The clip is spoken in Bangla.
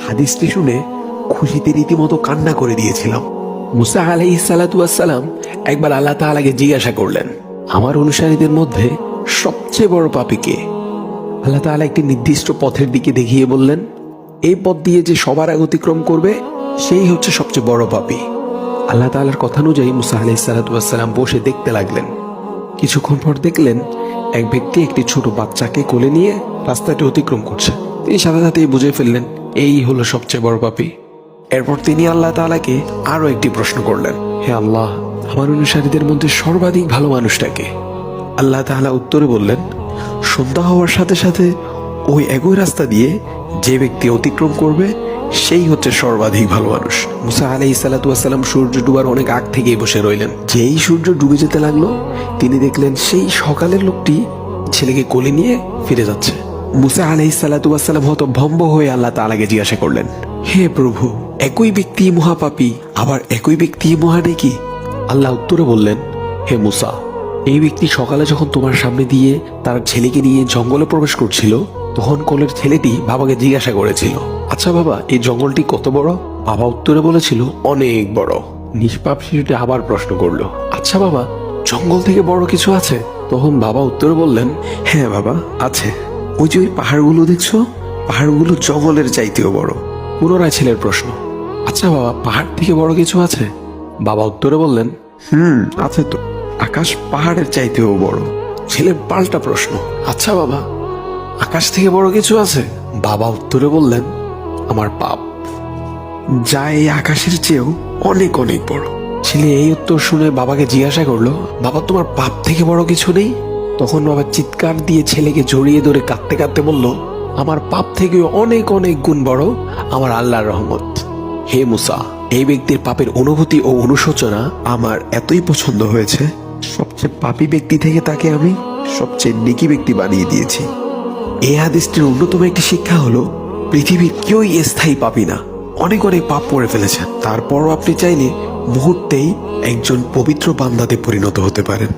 হাদিসটি শুনে খুশিতে রীতিমতো কান্না করে দিয়েছিলাম। মুসা আলাইহিস সালাতু ওয়াস সালাম একবার আল্লাহ তাআলাকে জিজ্ঞাসা করলেন, আমার অনুসারীদের মধ্যে সবচেয়ে বড় পাপী কে? আল্লাহ তাআলা একটি নির্দিষ্ট পথের দিকে দেখিয়ে বললেন, এই পথ দিয়ে যে সবার আগে অতিক্রম করবে সেই হচ্ছে সবচেয়ে বড় পাপী। আল্লাহ তাআলার কথা অনুযায়ী মুসা আলাইহিস সালাতু ওয়াস সালাম বসে দেখতে লাগলেন। কিছুক্ষণ পর দেখলেন এক ব্যক্তি একটি ছোট বাচ্চাকে কোলে নিয়ে রাস্তাটি অতিক্রম করছে। তিনি সাথে সাথেই বুঝে ফেললেন এই হলো সবচেয়ে বড় পাপী। এরপর তিনি আল্লাহ তাআলাকে আরো একটি প্রশ্ন করলেন, হে আল্লাহ, আমার অনুসারীদের মধ্যে সর্বাধিক ভালো মানুষটাকে? আল্লাহ তাআলা উত্তরে বললেন, সন্ধ্যা হওয়ার সাথে সাথে ওই একই রাস্তা দিয়ে যে ব্যক্তি অতিক্রম করবে সেই হচ্ছে সর্বাধিক ভালো মানুষ। মুসা আলাইহিস সালাতু ওয়াস সালাম সূর্য ডুবার অনেক আগ থেকেই বসে রইলেন। যেই সূর্য ডুবে যেতে লাগলো তিনি দেখলেন সেই সকালের লোকটি ছেলেকে কোলে নিয়ে ফিরে যাচ্ছে। মুসা আলাইহিস সালাতু ওয়াস সালাম হতভম্ব হয়ে আল্লাহ তাআলাকে জিজ্ঞাসা করলেন, হে প্রভু, একই ব্যক্তি মহাপাপী আবার একই ব্যক্তি মহানেকি? আল্লাহ উত্তরে বললেন, হে মুসা, এই ব্যক্তি সকালে যখন তোমার সামনে দিয়ে তার ছেলেকে নিয়ে জঙ্গলে প্রবেশ করছিল তখন কোলের ছেলেটি বাবাকে জিজ্ঞাসা করেছিল, আচ্ছা বাবা, এই জঙ্গলটি কত বড়? বাবা উত্তরে বলেছিল, অনেক বড়। নিষ্পাপ শিশুটি আবার প্রশ্ন করলো, আচ্ছা বাবা, জঙ্গল থেকে বড় কিছু আছে? তখন বাবা উত্তরে বললেন, হ্যাঁ বাবা, আছে। ওই যে ওই পাহাড়গুলো দেখছো, পাহাড়গুলো জঙ্গলের চাইতেও বড়। পুনরায় ছেলের প্রশ্ন, আচ্ছা বাবা, পাহাড় থেকে বড় কিছু আছে? বাবা উত্তরে বললেন, আছে তো, আকাশ পাহাড়ের চাইতেও বড়। ছেলের পাল্টা প্রশ্ন, আচ্ছা বাবা, আকাশ থেকে বড় কিছু আছে? বাবা উত্তরে বললেন, আমার পাপ, যা এই আকাশের চেয়েও অনেক অনেক বড়। ছেলে এই উত্তর শুনে বাবাকে জিজ্ঞাসা করলো, বাবা, তোমার পাপ থেকে বড় কিছু নেই? তখন বাবা চিৎকার দিয়ে ছেলেকে জড়িয়ে ধরে কাঁদতে কাঁদতে বলল, আমার পাপ থেকে অনেক অনেক গুণ বড় আমার আল্লাহর রহমত। হে মুসা, এই ব্যক্তির পাপের অনুভূতি ও অনুশোচনা আমার এতই পছন্দ হয়েছে, সবচেয়ে পাপী ব্যক্তি থেকে তাকে আমি সবচেয়ে নেকি ব্যক্তি বানিয়ে দিয়েছি। এই হাদিসটির অন্যতম একটি শিক্ষা হলো, পৃথিবীর কেউই স্থায়ী পাপী না। অনেক অনেক পাপ করে ফেলেছেন, তারপরও আপনি চাইলে মুহূর্তেই একজন পবিত্র বান্দাতে পরিণত হতে পারেন।